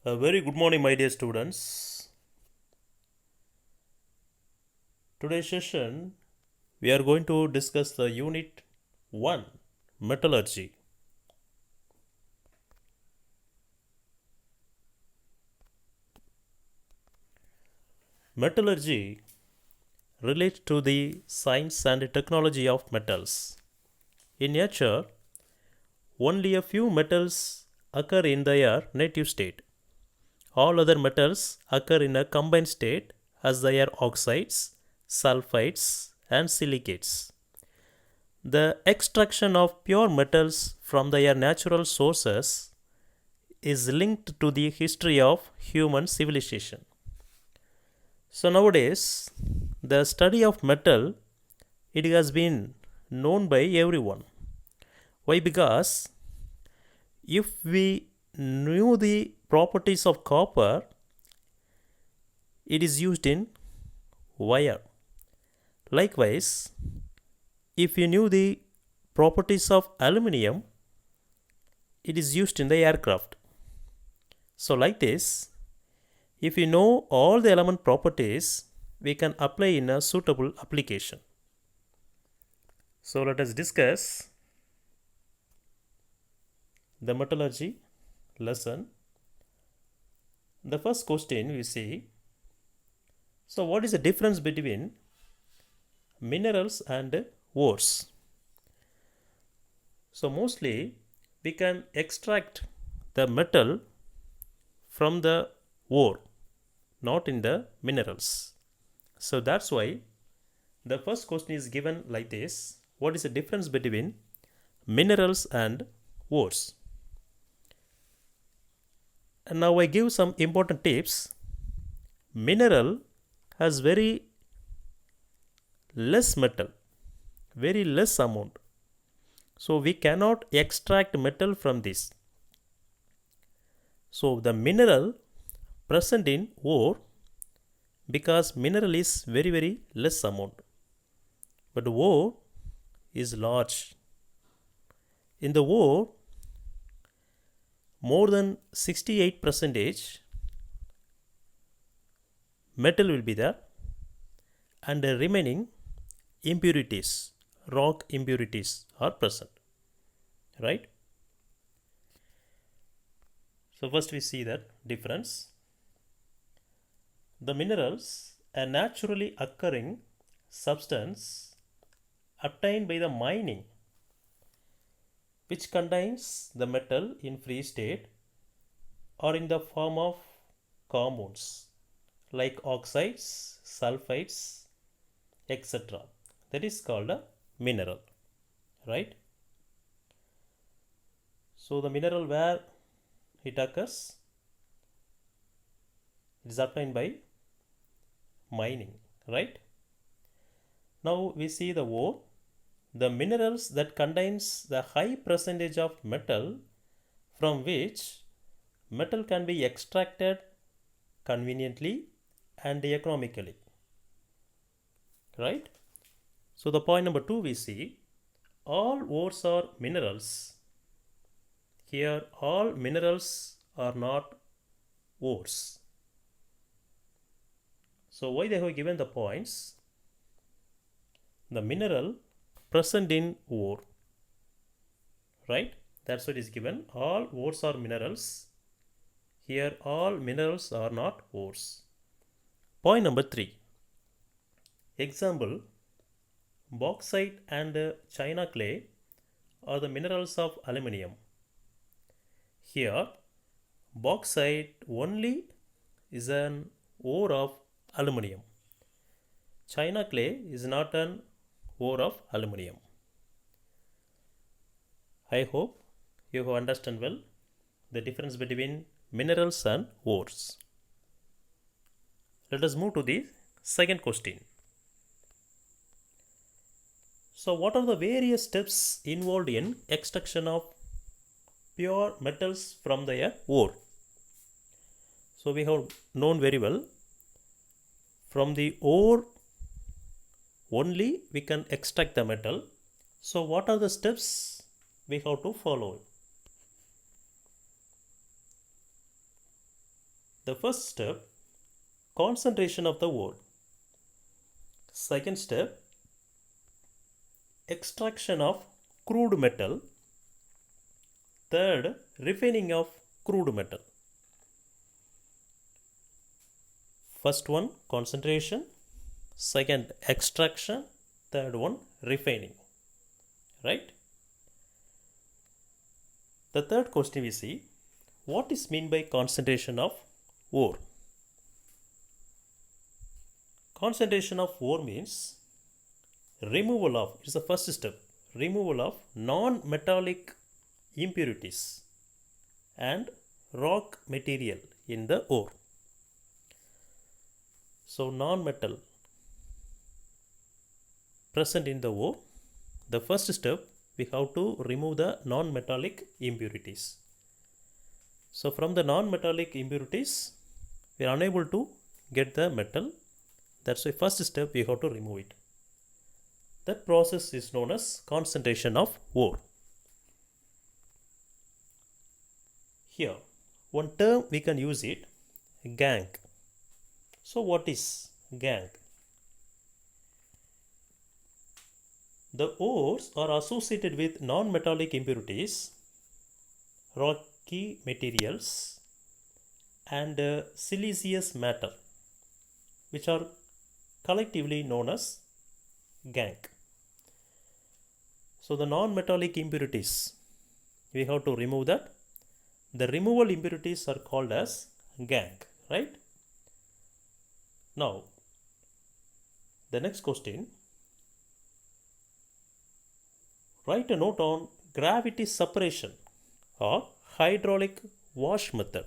A very good morning, my dear students. Today's session we are going to discuss the unit 1 metallurgy. Metallurgy relates to the science and technology of metals. In nature, only a few metals occur in their native state. All other metals occur in a combined state as they are oxides, sulfides, and silicates. The extraction of pure metals from their natural sources is linked to the history of human civilization. So nowadays, the study of metal it has been known by everyone. Why? Because if we knew the properties of copper, it is used in wire. Likewise, if you knew the properties of aluminium, it is used in the aircraft. So like this, if we know all the element properties, we can apply in a suitable application. So let us discuss the metallurgy lesson. The first question we see, so what is the difference between minerals and ores? So mostly we can extract the metal from the ore, not in the minerals. So that's why the first question is given like this: what is the difference between minerals and ores? And now I give some important tips. Mineral has very less metal, very less amount. So we cannot extract metal from this. So the mineral present in ore, because mineral is very less amount, but ore is large. In the ore, more than 68 percentage metal will be there, and the remaining impurities, rock impurities are present, right? So first we see that difference. The minerals, a naturally occurring substance obtained by the mining, which contains the metal in free state or in the form of compounds like oxides, sulfides, etc. That is called a mineral, right? So the mineral where it occurs, it is obtained by mining, right? Now we see the ore, the minerals that contains the high percentage of metal from which metal can be extracted conveniently and economically, right? So the point number 2 we see all ores are minerals. Here all minerals are not ores. So why they have given the points? The mineral present in ore, right? That's what is given. All ores are minerals. Here all minerals are not ores. Point number 3. Example, bauxite and china clay are the minerals of aluminium. Here bauxite only is an ore of aluminium. China clay is not an ore of aluminium. I hope you have understand well the difference between minerals and ores. Let us move to the second question. So what are the various steps involved in extraction of pure metals from their ore? So we have known very well, from the ore only we can extract the metal. So what are the steps we have to follow? The first step, concentration of the ore. Second step, extraction of crude metal. Third, refining of crude metal. First one, concentration. Second, extraction. Third one, refining. Right? The third question we see, what is meant by concentration of ore? Concentration of ore means removal of, it's the first step, removal of non-metallic impurities and rock material in the ore. So non-metal present in the ore, the first step we have to remove the non-metallic impurities. So from the non-metallic impurities we are unable to get the metal. That's why first step we have to remove it. That process is known as concentration of ore. Here one term we can use it, gangue. So what is gangue? The ores are associated with non-metallic impurities, rocky materials and siliceous matter, which are collectively known as gangue. So the non-metallic impurities, we have to remove that. The removal impurities are called as gangue, right? Now, the next question, write a note on gravity separation or hydraulic wash method.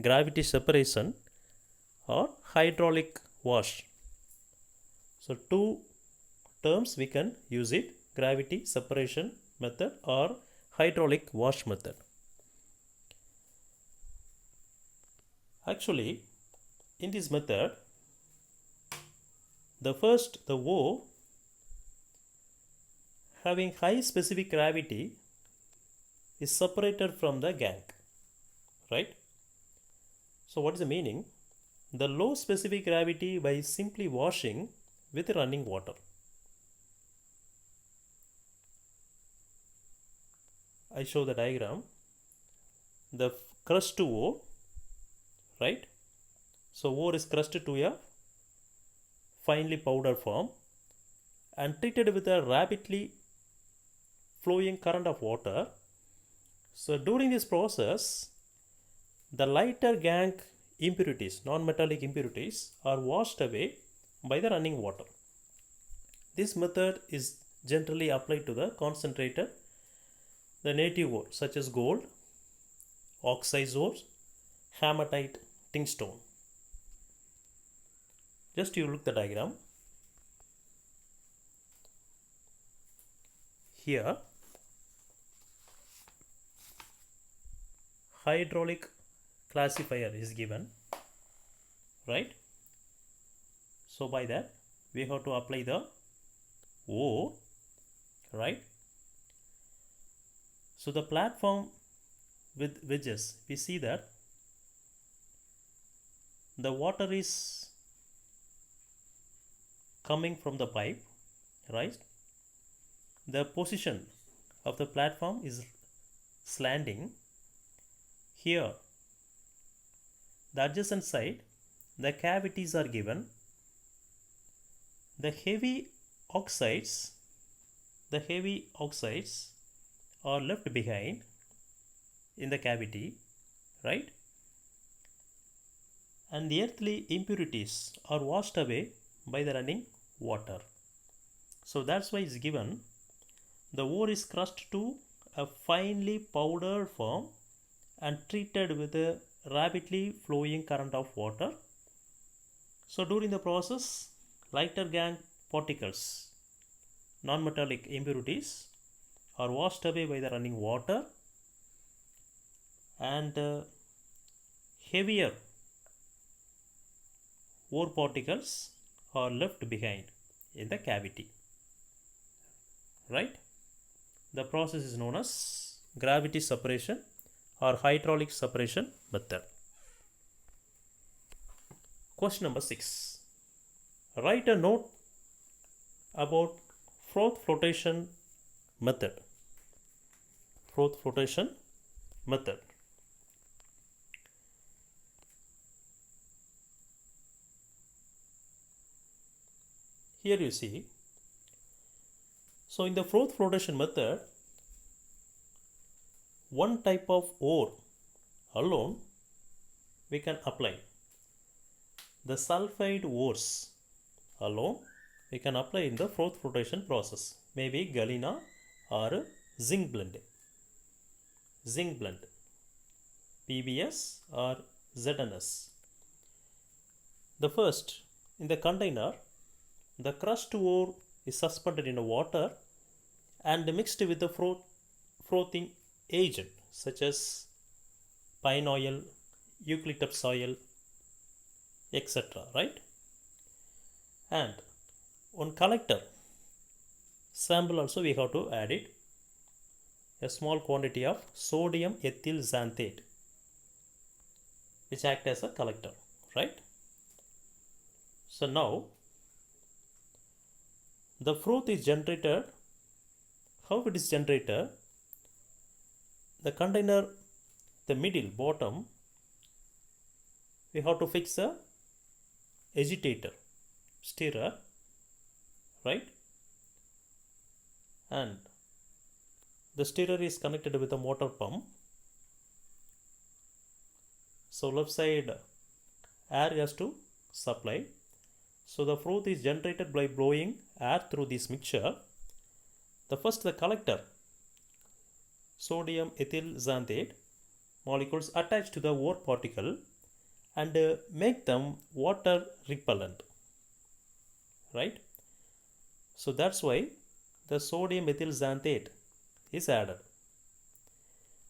Gravity separation or hydraulic wash. So two terms we can use it, gravity separation method or hydraulic wash method. Actually, in this method, the ore having high specific gravity is separated from the gangue, right? So what is the meaning? The low specific gravity by simply washing with running water. I show the diagram. The crushed ore, right? So ore is crushed to a finely powdered form and treated with a rapidly flowing current of water. So during this process, the lighter gangue impurities, non-metallic impurities, are washed away by the running water. This method is generally applied to the concentrated, the native ore such as gold, oxide ores, hematite, tingstone. Just you look the diagram. Here, hydraulic classifier is given, right? So by that we have to apply the ore, right? So the platform with wedges, we see that the water is coming from the pipe, right? The position of the platform is slanting. Here, the adjacent side, the cavities are given. The heavy oxides are left behind in the cavity, right? And the earthly impurities are washed away by the running water. So that's why it's given, the ore is crushed to a finely powdered form and treated with a rapidly flowing current of water. So during the process, lighter gangue particles, non-metallic impurities, are washed away by the running water and heavier ore particles are left behind in the cavity, right? The process is known as gravity separation or hydraulic separation method. Question number 6. Write a note about froth flotation method. Froth flotation method. Here you see. So in the froth flotation method, one type of ore alone we can apply. The sulfide ores alone we can apply in the froth flotation process. Maybe galena or zinc blende. Zinc blend, PBS or ZNS. The first, in the container, the crushed ore is suspended in water and mixed with the frothing agent such as pine oil, eucalyptus oil, etc. Right? And on collector sample also we have to add it a small quantity of sodium ethyl xanthate which act as a collector, right? So now the froth is generated. How it is generated? The container, the middle bottom, we have to fix a agitator, stirrer, right? And the stirrer is connected with a motor pump. So left side air has to supply. So the froth is generated by blowing air through this mixture. The collector, sodium ethyl xanthate molecules attach to the ore particle and make them water repellent, right? So that's why the sodium ethyl xanthate is added.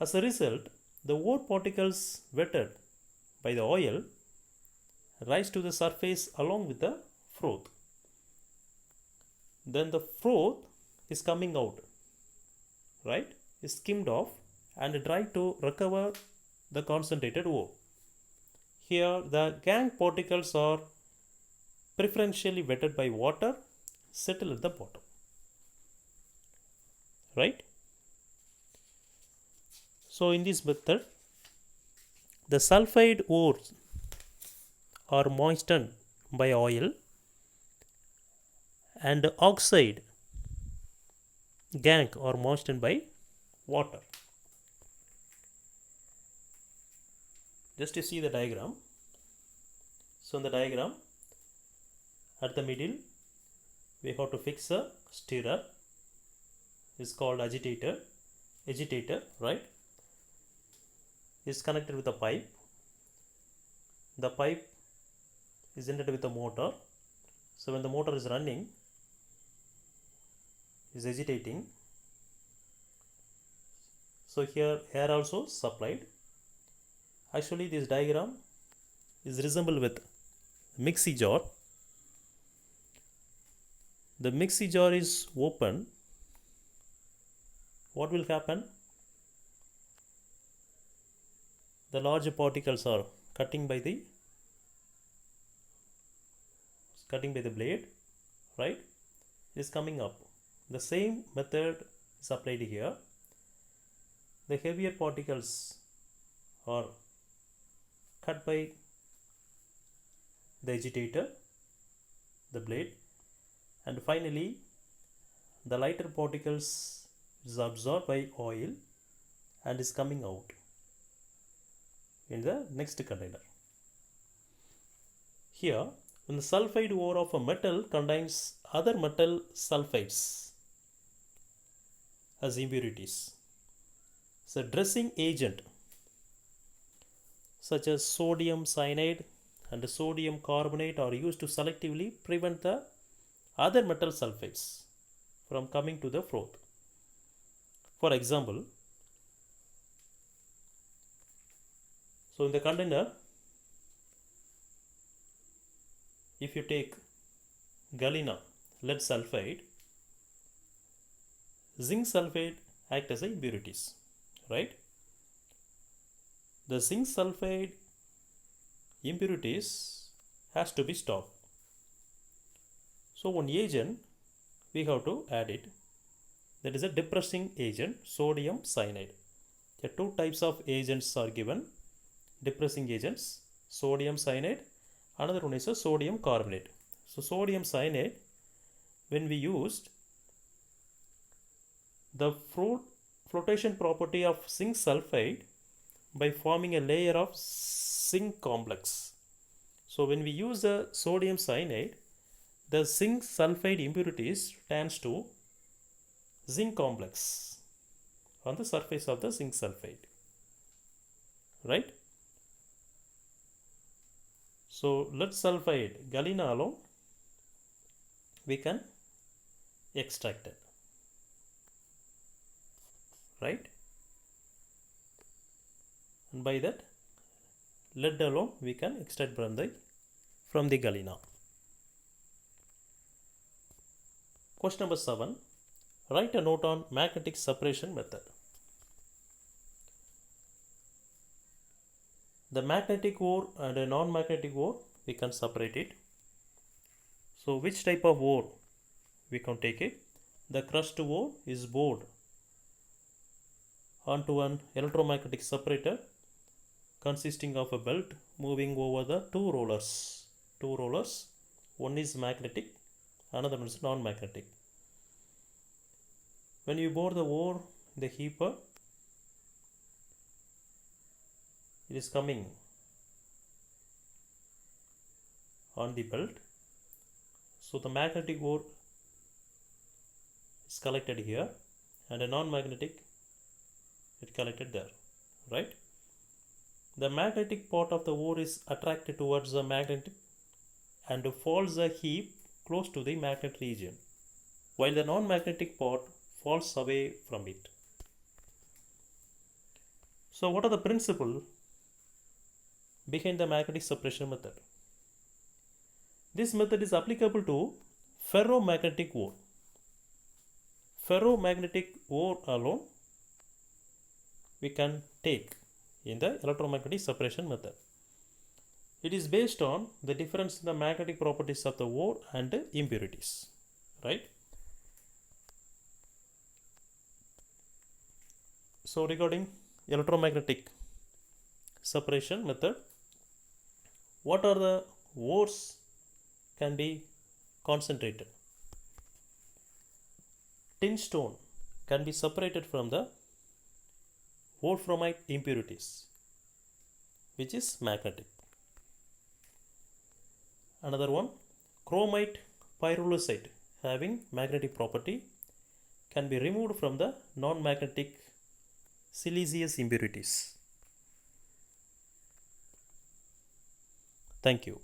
As a result, the ore particles wetted by the oil rise to the surface along with the froth. Then the froth is coming out, right? Is skimmed off and dried to recover the concentrated ore. Here the gangue particles are preferentially wetted by water, settle at the bottom, right? So in this method, the sulfide ores are moistened by oil and oxide gangue are moistened by water. Just to see the diagram. So in the diagram, at the middle, we have to fix a stirrer. It's called agitator, right? Is connected with a pipe. The pipe is ended with a motor. So when the motor is running, is agitating. So here air also supplied. Actually this diagram is resemble with mixie jar. The mixie jar is open. What will happen? The large particles are cutting by the blade, right? It is coming up. The same method is applied here. The heavier particles are cut by the agitator, the blade, and finally the lighter particles is absorbed by oil and is coming out in the next container. Here, when the sulfide ore of a metal contains other metal sulfides as impurities, so dressing agent such as sodium cyanide and sodium carbonate are used to selectively prevent the other metal sulfides from coming to the froth. For example, so in the container, if you take galena, lead sulfide, zinc sulfide act as impurities, right? The zinc sulfide impurities has to be stopped. So one agent we have to add it, that is a depressing agent, sodium cyanide. There are two types of agents are given, depressing agents, sodium cyanide, another one is a sodium carbonate. So sodium cyanide, when we used, the flotation property of zinc sulfide by forming a layer of zinc complex. So when we use the sodium cyanide, the zinc sulfide impurities tends to zinc complex on the surface of the zinc sulfide, right? So lead sulfide galena alone we can extract it, right? And by that lead alone we can extract from the galena. Question number 7. Write a note on magnetic separation method. The magnetic ore and a non-magnetic ore, we can separate it. So which type of ore we can take it? The crushed ore is bored onto an electromagnetic separator consisting of a belt moving over the two rollers. One is magnetic, another one is non-magnetic. When you bore the ore in the heaper, it is coming on the belt. So the magnetic ore is collected here and a non-magnetic is collected there, right? The magnetic part of the ore is attracted towards the magnetic and falls a heap close to the magnet region, while the non-magnetic part falls away from it. So what are the principles behind the magnetic separation method? This method is applicable to ferromagnetic ore. Ferromagnetic ore alone we can take in the electromagnetic separation method. It is based on the difference in the magnetic properties of the ore and impurities, right? So regarding electromagnetic separation method, what are the ores can be concentrated? Tin stone can be separated from the wolframite impurities, which is magnetic. Another one, chromite pyrolusite having magnetic property can be removed from the non-magnetic siliceous impurities. Thank you.